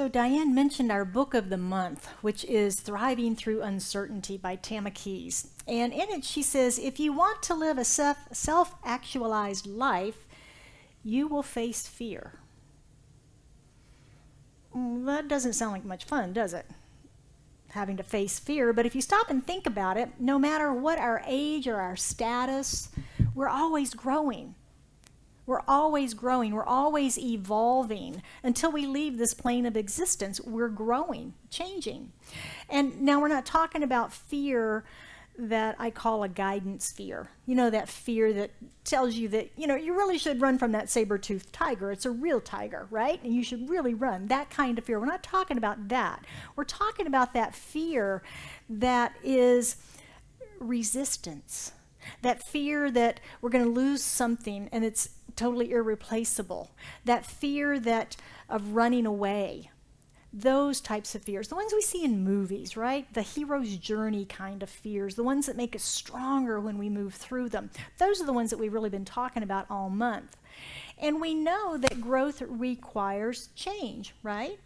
So Diane mentioned our book of the month, which is Thriving Through Uncertainty by Tama Keys. And in it she says, if you want to live a self-actualized life, you will face fear. That doesn't sound like much fun, does it? Having to face fear. But if you stop and think about it, no matter what our age or our status, we're always growing. We're always growing. We're always evolving. Until we leave this plane of existence, we're growing, changing. And now we're not talking about fear that I call a guidance fear. You know, that fear that tells you that, you really should run from that saber-toothed tiger. It's a real tiger, right? And you should really run. That kind of fear. We're not talking about that. We're talking about that fear that is resistance. That fear that we're going to lose something and it's totally irreplaceable. That fear of running away. Those types of fears, the ones we see in movies, right? The hero's journey kind of fears, the ones that make us stronger when we move through them. Those are the ones that we've really been talking about all month. And we know that growth requires change, right?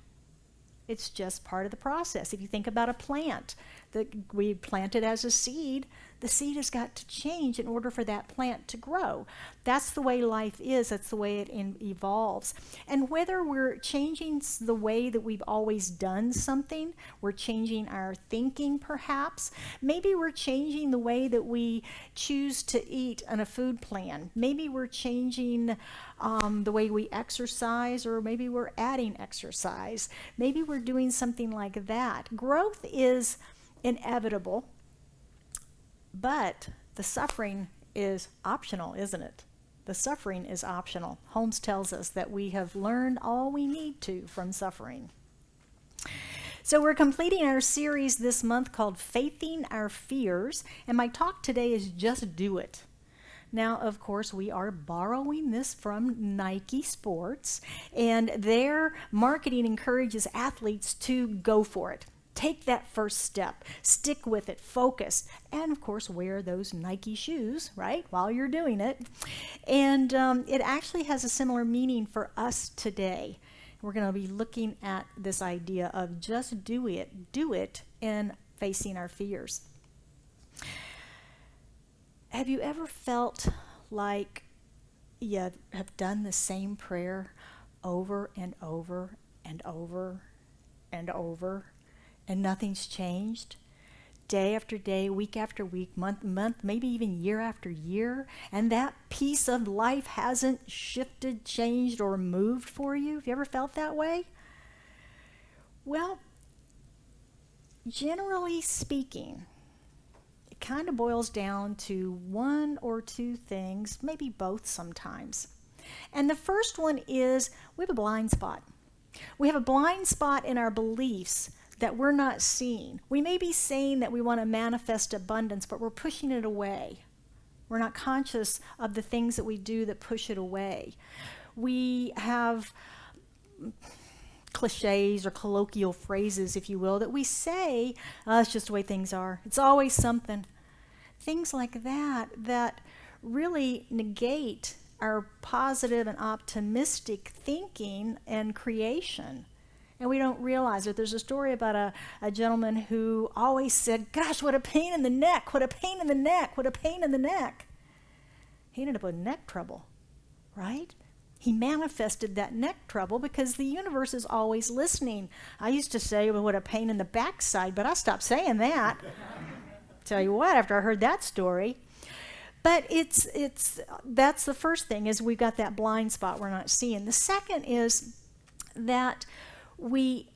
It's just part of the process. If you think about a plant that we planted as a seed, the seed has got to change in order for that plant to grow. That's the way life is. That's the way it evolves. And whether we're changing the way that we've always done something, we're changing our thinking perhaps, maybe we're changing the way that we choose to eat on a food plan, maybe we're changing the way we exercise, or maybe we're adding exercise, maybe we're doing something like that. Growth is inevitable. But the suffering is optional, isn't it? The suffering is optional. Holmes tells us that we have learned all we need to from suffering. So we're completing our series this month called Facing Our Fears, and my talk today is Just Do It. Now, of course, we are borrowing this from Nike Sports, and their marketing encourages athletes to go for it. Take that first step, stick with it, focus, and of course wear those Nike shoes, right, while you're doing it. And it actually has a similar meaning for us today. We're going to be looking at this idea of just do it in facing our fears. Have you ever felt like you have done the same prayer over and over and over and over? And nothing's changed? Day after day, week after week, month, maybe even year after year, and that piece of life hasn't shifted, changed, or moved for you? Have you ever felt that way? Well, generally speaking, it kind of boils down to one or two things, maybe both sometimes. And the first one is we have a blind spot. We have a blind spot in our beliefs that we're not seeing. We may be saying that we want to manifest abundance, but we're pushing it away. We're not conscious of the things that we do that push it away. We have cliches or colloquial phrases, if you will, that we say, oh, it's just the way things are. It's always something. Things like that really negate our positive and optimistic thinking and creation. And we don't realize it. There's a story about a gentleman who always said, gosh, what a pain in the neck, what a pain in the neck, what a pain in the neck. He ended up with neck trouble, right? He manifested that neck trouble because the universe is always listening. I used to say, well, what a pain in the backside, but I stopped saying that. Tell you what, after I heard that story. But that's the first thing, is we've got that blind spot we're not seeing. The second is that we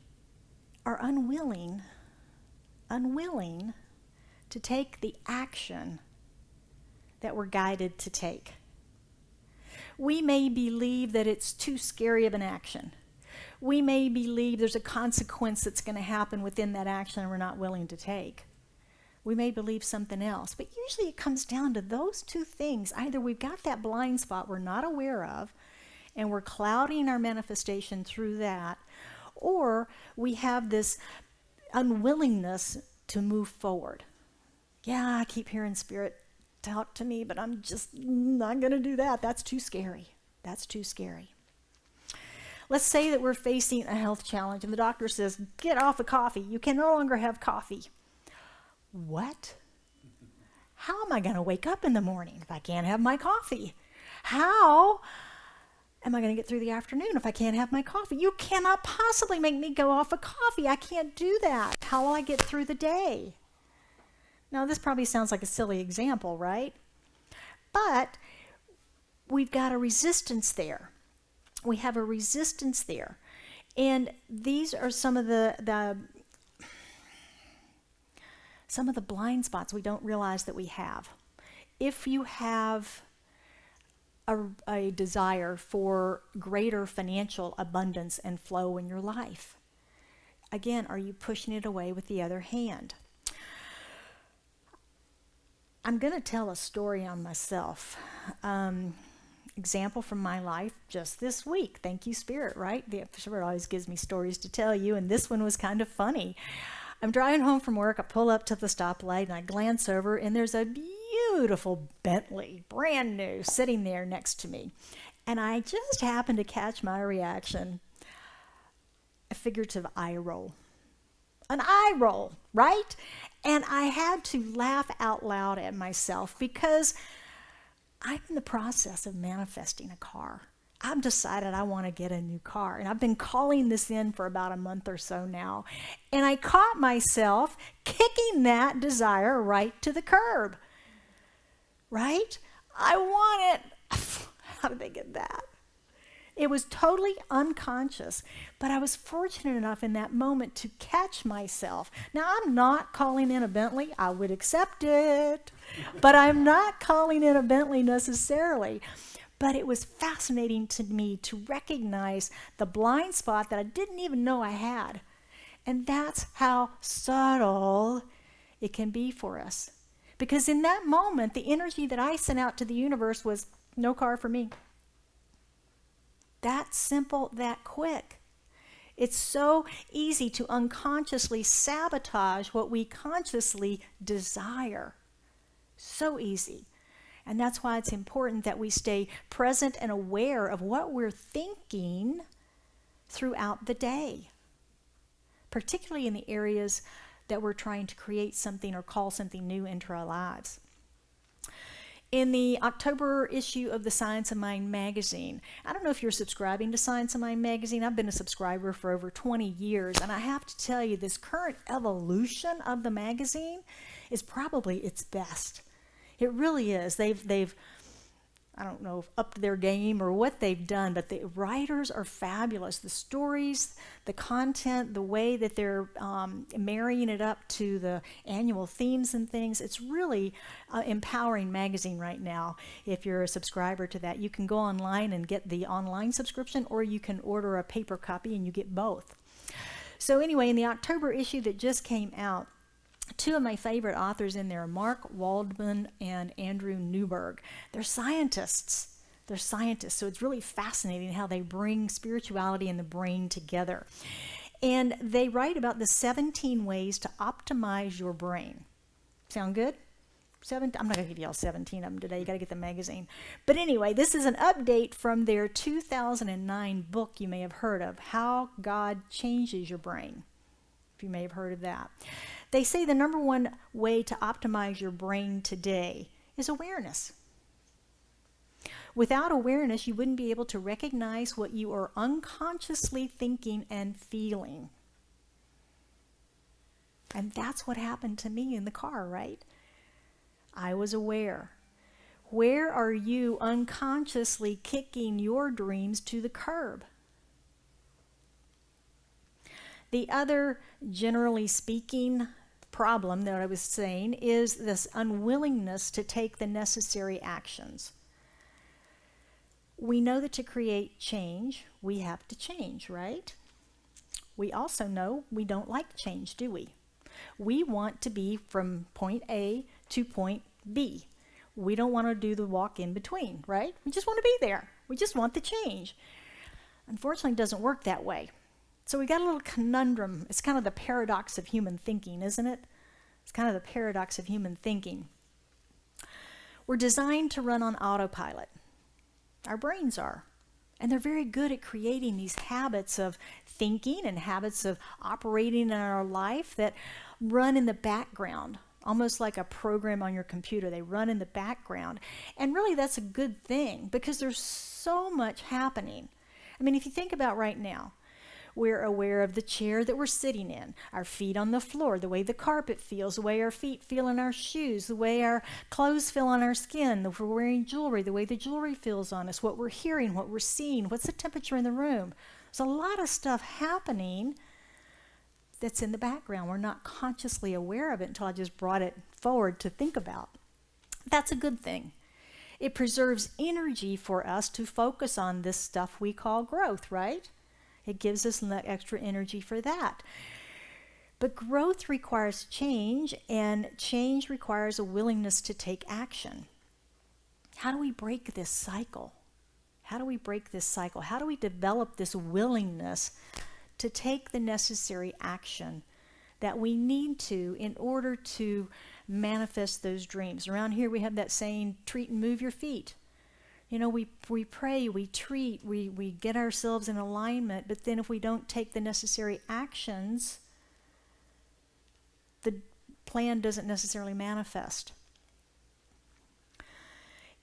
are unwilling to take the action that we're guided to take. We may believe that it's too scary of an action. We may believe there's a consequence that's going to happen within that action and we're not willing to take. We may believe something else, but usually it comes down to those two things. Either we've got that blind spot we're not aware of and we're clouding our manifestation through that, or we have this unwillingness to move forward. Yeah, I keep hearing Spirit talk to me, but I'm just not going to do that. That's too scary. That's too scary. Let's say that we're facing a health challenge and the doctor says, get off the coffee. You can no longer have coffee. What? How am I going to wake up in the morning if I can't have my coffee? How am I going to get through the afternoon if I can't have my coffee? You cannot possibly make me go off of coffee. I can't do that. How will I get through the day? Now, this probably sounds like a silly example, right? But we've got a resistance there. We have a resistance there. And these are some of the blind spots we don't realize that we have. If you have a desire for greater financial abundance and flow in your life, again, are you pushing it away with the other hand? I'm going to tell a story on myself. Example from my life just this week. Thank you, Spirit, right? The Spirit always gives me stories to tell you, and this one was kind of funny. I'm driving home from work. I pull up to the stoplight, and I glance over, and there's a beautiful Bentley, brand new, sitting there next to me. And I just happened to catch my reaction, a figurative eye roll. An eye roll, right? And I had to laugh out loud at myself because I'm in the process of manifesting a car. I've decided I want to get a new car. And I've been calling this in for about a month or so now. And I caught myself kicking that desire right to the curb. Right? I want it. How did they get that? It was totally unconscious, but I was fortunate enough in that moment to catch myself. Now, I'm not calling in a Bentley. I would accept it, but I'm not calling in a Bentley necessarily. But it was fascinating to me to recognize the blind spot that I didn't even know I had. And that's how subtle it can be for us. Because in that moment, the energy that I sent out to the universe was, no car for me. That simple, that quick. It's so easy to unconsciously sabotage what we consciously desire. So easy. And that's why it's important that we stay present and aware of what we're thinking throughout the day, particularly in the areas that we're trying to create something or call something new into our lives. In the October issue of the Science of Mind magazine, I don't know if you're subscribing to Science of Mind magazine. I've been a subscriber for over 20 years, and I have to tell you, this current evolution of the magazine is probably its best. It really is. They've I don't know, upped their game or what they've done, but the writers are fabulous. The stories, the content, the way that they're marrying it up to the annual themes and things. It's really empowering magazine right now. If you're a subscriber to that, you can go online and get the online subscription, or you can order a paper copy and you get both. So anyway, in the October issue that just came out, two of my favorite authors in there, Mark Waldman and Andrew Newberg. They're scientists. So it's really fascinating how they bring spirituality and the brain together. And they write about the 17 ways to optimize your brain. Sound good? I'm not going to give you all 17 of them today. You got to get the magazine. But anyway, this is an update from their 2009 book you may have heard of, How God Changes Your Brain. If you may have heard of that. They say the number one way to optimize your brain today is awareness. Without awareness, you wouldn't be able to recognize what you are unconsciously thinking and feeling. And that's what happened to me in the car, right? I was aware. Where are you unconsciously kicking your dreams to the curb? The other, generally speaking, problem that I was saying is this unwillingness to take the necessary actions. We know that to create change, we have to change, right? We also know we don't like change, do we? We want to be from point A to point B. We don't want to do the walk in between, right? We just want to be there. We just want the change. Unfortunately, it doesn't work that way. So we got a little conundrum. It's kind of the paradox of human thinking, isn't it? It's kind of the paradox of human thinking. We're designed to run on autopilot. Our brains are. And they're very good at creating these habits of thinking and habits of operating in our life that run in the background, almost like a program on your computer. They run in the background. And really, that's a good thing because there's so much happening. I mean, if you think about right now, we're aware of the chair that we're sitting in, our feet on the floor, the way the carpet feels, the way our feet feel in our shoes, the way our clothes feel on our skin, if we're wearing jewelry, the way the jewelry feels on us, what we're hearing, what we're seeing, what's the temperature in the room. There's a lot of stuff happening that's in the background. We're not consciously aware of it until I just brought it forward to think about. That's a good thing. It preserves energy for us to focus on this stuff we call growth, right? It gives us extra energy for that. But growth requires change, and change requires a willingness to take action. How do we break this cycle? How do we break this cycle? How do we develop this willingness to take the necessary action that we need to in order to manifest those dreams? Around here we have that saying, treat and move your feet. You know, we pray, we treat, we get ourselves in alignment, but then if we don't take the necessary actions, the plan doesn't necessarily manifest.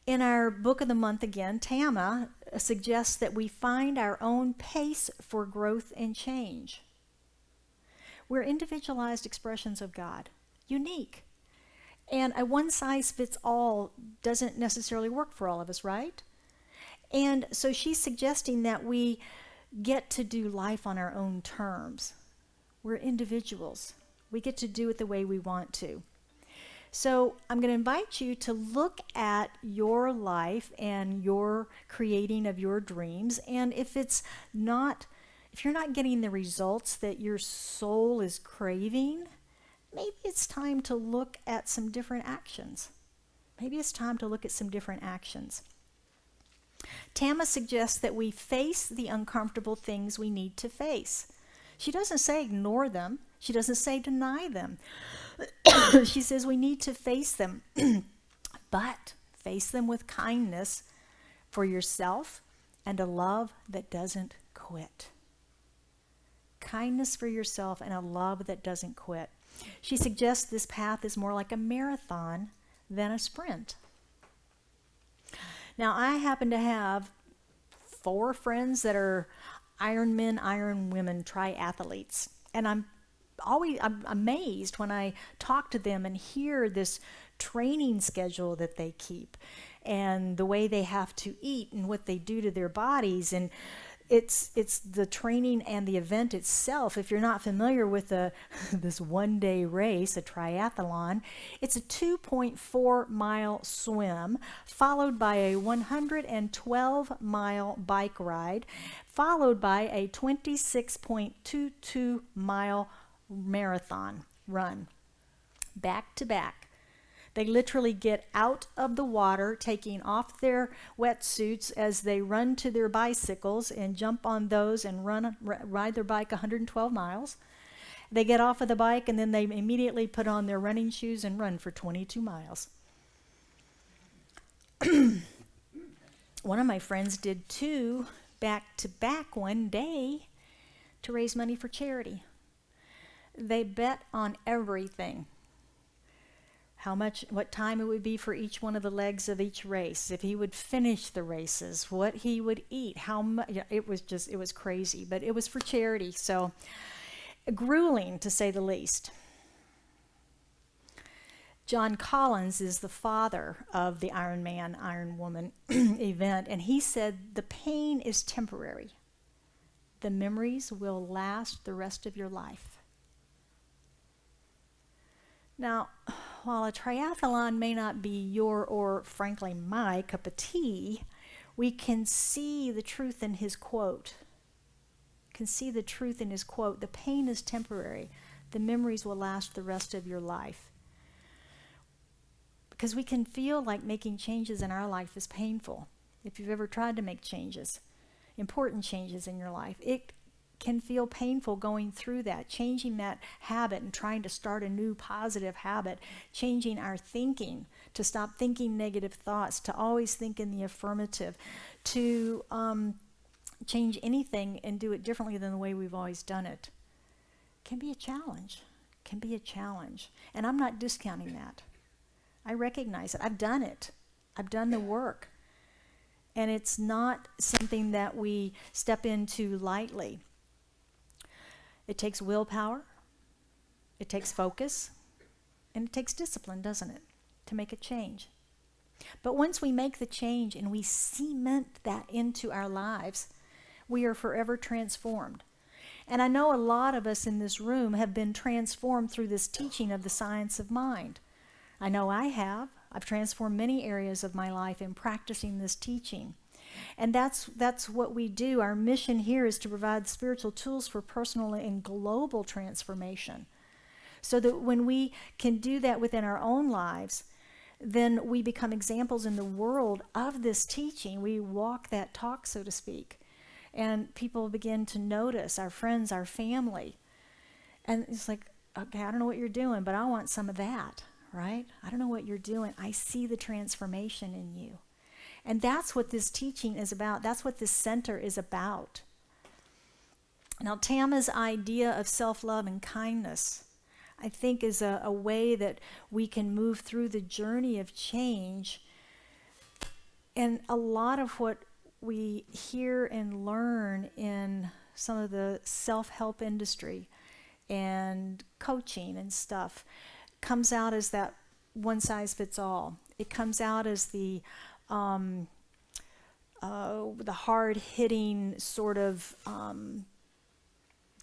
In our book of the month again, Tama suggests that we find our own pace for growth and change. We're individualized expressions of God, unique. And a one-size-fits-all doesn't necessarily work for all of us, right? And so she's suggesting that we get to do life on our own terms. We're individuals. We get to do it the way we want to. So I'm going to invite you to look at your life and your creating of your dreams. And if you're not getting the results that your soul is craving, maybe it's time to look at some different actions. Tama suggests that we face the uncomfortable things we need to face. She doesn't say ignore them. She doesn't say deny them. She says we need to face them, but face them with kindness for yourself and a love that doesn't quit. Kindness for yourself and a love that doesn't quit. She suggests this path is more like a marathon than a sprint. Now, I happen to have 4 friends that are Ironmen, Ironwomen triathletes, and I'm amazed when I talk to them and hear this training schedule that they keep and the way they have to eat and what they do to their bodies. And it's the training and the event itself. If you're not familiar with this one-day race, a triathlon, it's a 2.4-mile swim followed by a 112-mile bike ride, followed by a 26.22-mile marathon run, back to back. They literally get out of the water, taking off their wetsuits as they run to their bicycles and jump on those and ride their bike 112 miles. They get off of the bike and then they immediately put on their running shoes and run for 22 miles. One of my friends did 2 back-to-back one day to raise money for charity. They bet on everything. What time it would be for each one of the legs of each race, if he would finish the races, what he would eat, how much. It was crazy, but it was for charity. So grueling, to say the least. John Collins is the father of the Ironman, Ironwoman event, and he said the pain is temporary. The memories will last the rest of your life. Now, while a triathlon may not be your or, frankly, my cup of tea, we can see the truth in his quote. The pain is temporary. The memories will last the rest of your life. Because we can feel like making changes in our life is painful. If you've ever tried to make changes, important changes in your life, it can feel painful going through that, changing that habit and trying to start a new positive habit, changing our thinking, to stop thinking negative thoughts, to always think in the affirmative, to change anything and do it differently than the way we've always done it can be a challenge. Can be a challenge. And I'm not discounting that. I recognize it. I've done it. I've done the work. And it's not something that we step into lightly. It takes willpower. It takes focus. And it takes discipline, doesn't it, to make a change. But once we make the change and we cement that into our lives, we are forever transformed. And I know a lot of us in this room have been transformed through this teaching of the science of mind. I know I have. I've transformed many areas of my life in practicing this teaching. And that's what we do. Our mission here is to provide spiritual tools for personal and global transformation. So that when we can do that within our own lives, then we become examples in the world of this teaching. We walk that talk, so to speak. And people begin to notice, our friends, our family. And it's like, okay, I don't know what you're doing, but I want some of that, right? I don't know what you're doing. I see the transformation in you. And that's what this teaching is about. That's what this center is about. Now, Tama's idea of self-love and kindness, I think, is a way that we can move through the journey of change. And a lot of what we hear and learn in some of the self-help industry and coaching and stuff comes out as that one-size-fits-all. It comes out as the hard-hitting sort of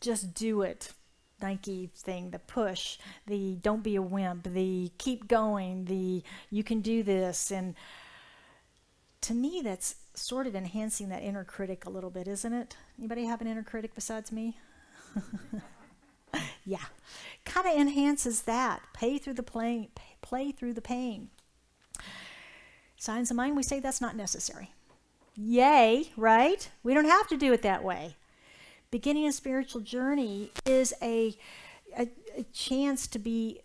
just do it Nike thing, the push, the don't be a wimp, the keep going, the you can do this. And to me, that's sort of enhancing that inner critic a little bit, isn't it? Anybody have an inner critic besides me? Yeah. Kind of enhances that. Play through the pain. Science of mind, we say that's not necessary. Yay, right? We don't have to do it that way. Beginning a spiritual journey is a chance to be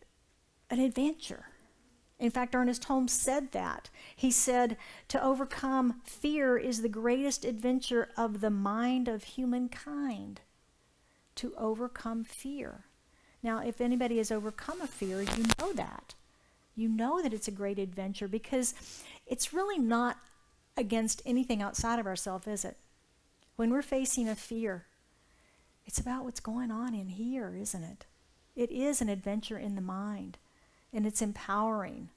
an adventure. In fact, Ernest Holmes said that. He said, to overcome fear is the greatest adventure of the mind of humankind. To overcome fear. Now, if anybody has overcome a fear, you know that. You know that it's a great adventure because it's really not against anything outside of ourselves, is it? When we're facing a fear, it's about what's going on in here, isn't it? It is an adventure in the mind, and it's empowering.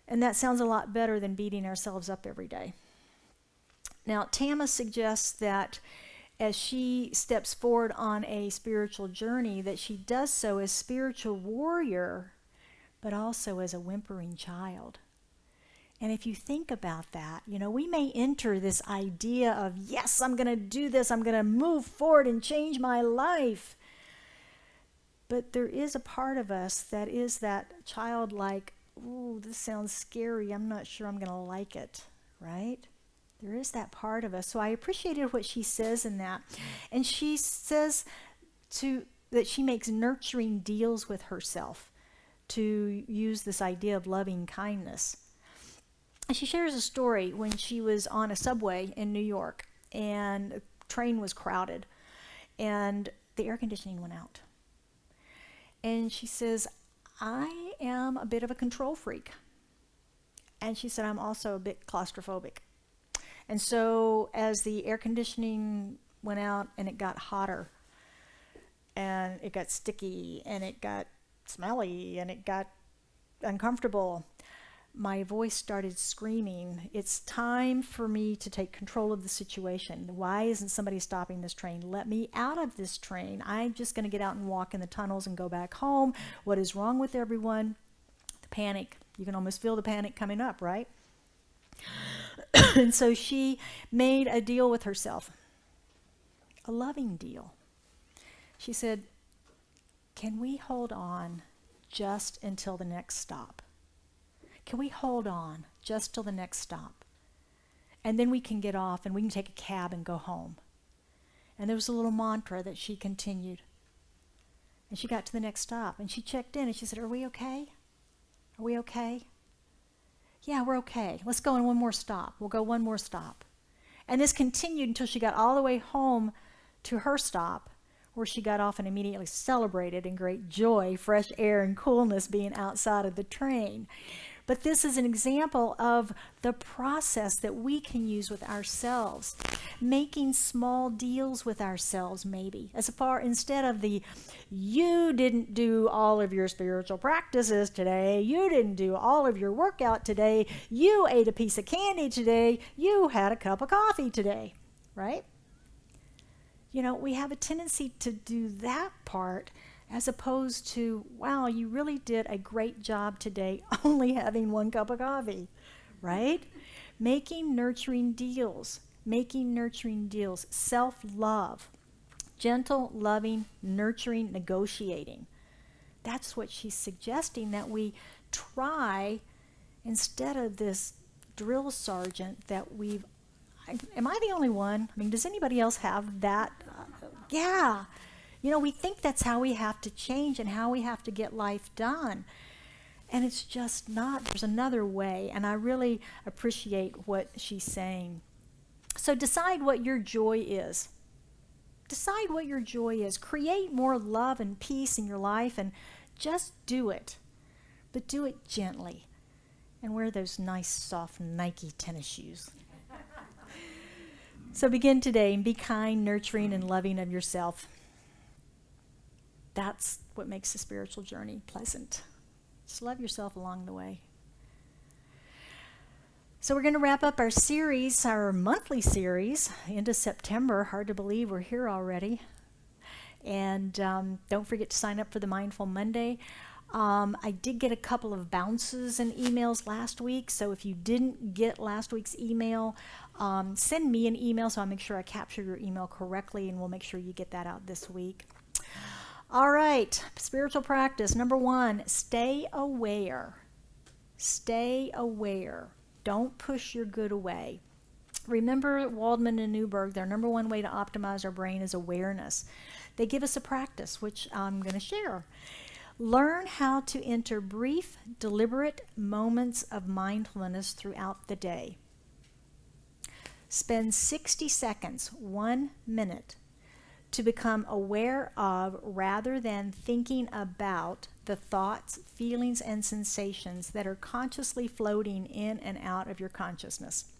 And that sounds a lot better than beating ourselves up every day. Now, Tama suggests that as she steps forward on a spiritual journey, that she does so as spiritual warrior, but also as a whimpering child. And if you think about that, we may enter this idea of, yes, I'm going to do this, I'm going to move forward and change my life. But there is a part of us that is that childlike, ooh, this sounds scary, I'm not sure I'm going to like it, right? There is that part of us. So I appreciated what she says in that. And she says that she makes nurturing deals with herself to use this idea of loving kindness. And she shares a story when she was on a subway in New York and the train was crowded and the air conditioning went out. And she says, I am a bit of a control freak. And she said, I'm also a bit claustrophobic. And so as the air conditioning went out and it got hotter and it got sticky and it got smelly and it got uncomfortable, my voice started screaming, it's time for me to take control of the situation. Why isn't somebody stopping this train? Let me out of this train. I'm just going to get out and walk in the tunnels and go back home. What is wrong with everyone? The panic. You can almost feel the panic coming up, right? And so she made a deal with herself, a loving deal. She said, can we hold on just until the next stop? Can we hold on just till the next stop? And then we can get off and we can take a cab and go home. And there was a little mantra that she continued. And she got to the next stop and she checked in and she said, are we okay? Are we okay? Yeah, we're okay. Let's go in one more stop. We'll go one more stop. And this continued until she got all the way home to her stop, where she got off and immediately celebrated in great joy, fresh air and coolness being outside of the train. But this is an example of the process that we can use with ourselves, making small deals with ourselves, maybe, instead of the, you didn't do all of your spiritual practices today, you didn't do all of your workout today, you ate a piece of candy today, you had a cup of coffee today, right? You know, we have a tendency to do that part as opposed to, wow, you really did a great job today only having 1 cup of coffee, right? Making nurturing deals, self-love, gentle, loving, nurturing, negotiating. That's what she's suggesting that we try instead of this drill sergeant that am I the only one? I mean, does anybody else have that? Yeah. You know, we think that's how we have to change and how we have to get life done. And it's just not. There's another way. And I really appreciate what she's saying. So decide what your joy is. Decide what your joy is. Create more love and peace in your life and just do it. But do it gently. And wear those nice, soft Nike tennis shoes. So begin today and be kind, nurturing, and loving of yourself. That's what makes the spiritual journey pleasant. Just love yourself along the way. So we're going to wrap up our series, our monthly series, into September. Hard to believe we're here already. And don't forget to sign up for the Mindful Monday. I did get a couple of bounces and emails last week, so if you didn't get last week's email, send me an email so I'll make sure I capture your email correctly, and we'll make sure you get that out this week. All right, spiritual practice. Number 1, stay aware. Stay aware. Don't push your good away. Remember Waldman and Newberg, their number 1 way to optimize our brain is awareness. They give us a practice, which I'm going to share. Learn how to enter brief, deliberate moments of mindfulness throughout the day. Spend 60 seconds, 1 minute, to become aware of rather than thinking about the thoughts, feelings, and sensations that are consciously floating in and out of your consciousness.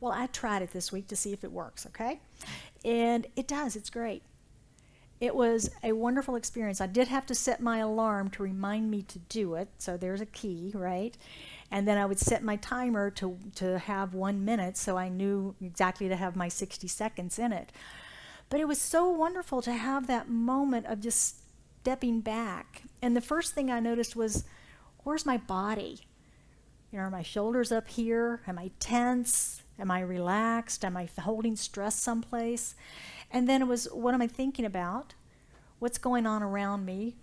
Well, I tried it this week to see if it works, okay? And it does, it's great. It was a wonderful experience. I did have to set my alarm to remind me to do it, so there's a key, right? And then I would set my timer to have 1 minute so I knew exactly to have my 60 seconds in it. But it was so wonderful to have that moment of just stepping back. And the first thing I noticed was, where's my body? You know, are my shoulders up here? Am I tense? Am I relaxed? Am I holding stress someplace? And then it was, what am I thinking about? What's going on around me?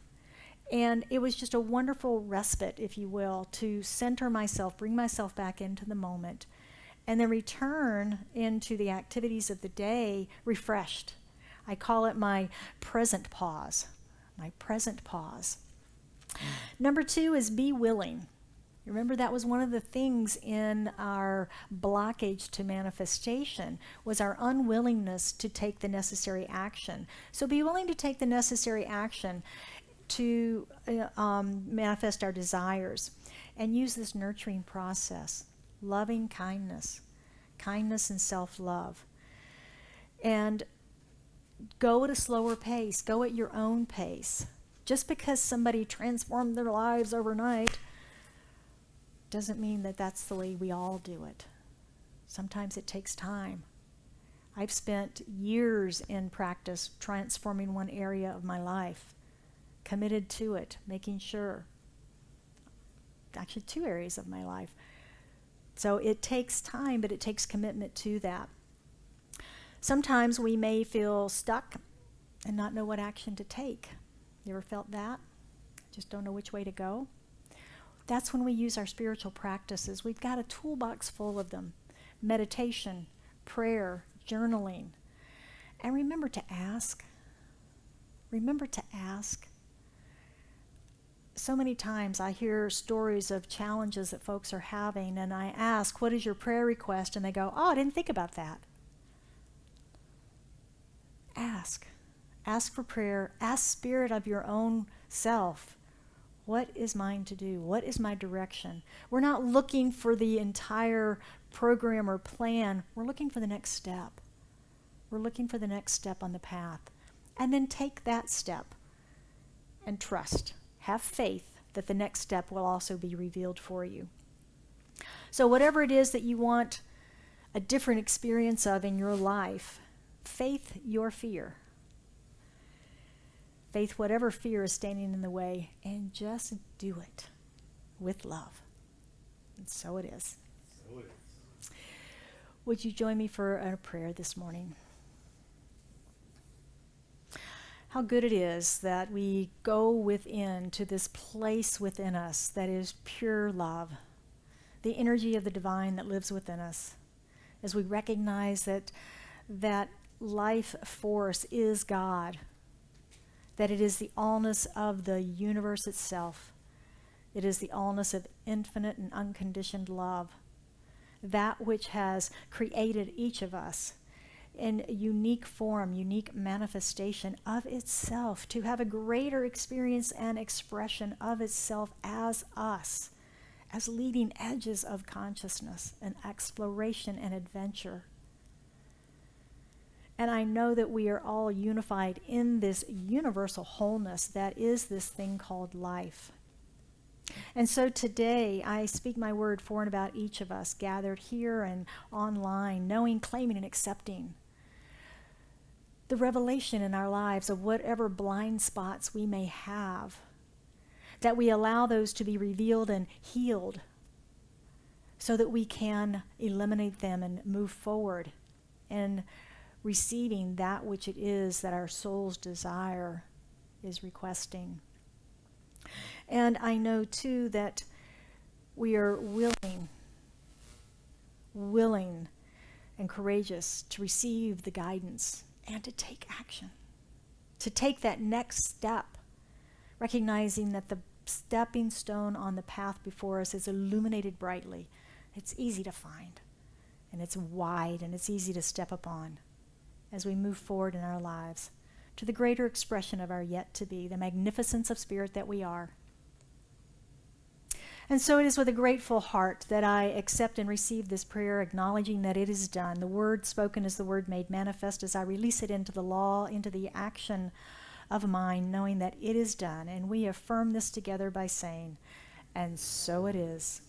And it was just a wonderful respite, if you will, to center myself, bring myself back into the moment, and then return into the activities of the day refreshed. I call it my present pause, my present pause. Number 2 is be willing. Remember, that was one of the things in our blockage to manifestation, was our unwillingness to take the necessary action. So be willing to take the necessary action to manifest our desires, and use this nurturing process, loving kindness and self-love. And go at a slower pace, go at your own pace. Just because somebody transformed their lives overnight doesn't mean that that's the way we all do it. Sometimes it takes time. I've spent years in practice transforming one area of my life, committed to it, making sure. Actually, 2 areas of my life. So it takes time, but it takes commitment to that. Sometimes we may feel stuck and not know what action to take. You ever felt that? Just don't know which way to go? That's when we use our spiritual practices. We've got a toolbox full of them. Meditation, prayer, journaling. And remember to ask. Remember to ask. so many times I hear stories of challenges that folks are having, and I ask, what is your prayer request? And they go, oh, I didn't think about that. Ask. Ask for prayer. Ask Spirit of your own self. What is mine to do? What is my direction? We're not looking for the entire program or plan. We're looking for the next step. We're looking for the next step on the path. And then take that step and trust. Have faith that the next step will also be revealed for you. So whatever it is that you want a different experience of in your life, faith your fear. Faith whatever fear is standing in the way, and just do it with love. And so it is. So it is. Would you join me for a prayer this morning? How good it is that we go within to this place within us that is pure love, the energy of the divine that lives within us, as we recognize that life force is God, that it is the allness of the universe itself. It is the allness of infinite and unconditioned love, that which has created each of us in unique form, unique manifestation of itself, to have a greater experience and expression of itself as us, as leading edges of consciousness and exploration and adventure. And I know that we are all unified in this universal wholeness that is this thing called life. And so today I speak my word for and about each of us gathered here and online, knowing, claiming, and accepting the revelation in our lives of whatever blind spots we may have, that we allow those to be revealed and healed so that we can eliminate them and move forward in receiving that which it is that our soul's desire is requesting. And I know too that we are willing and courageous to receive the guidance and to take action, to take that next step, recognizing that the stepping stone on the path before us is illuminated brightly. It's easy to find, and it's wide, and it's easy to step upon as we move forward in our lives to the greater expression of our yet to be, the magnificence of spirit that we are. And so it is with a grateful heart that I accept and receive this prayer, acknowledging that it is done. The word spoken is the word made manifest as I release it into the law, into the action of mine, knowing that it is done. And we affirm this together by saying, and so it is.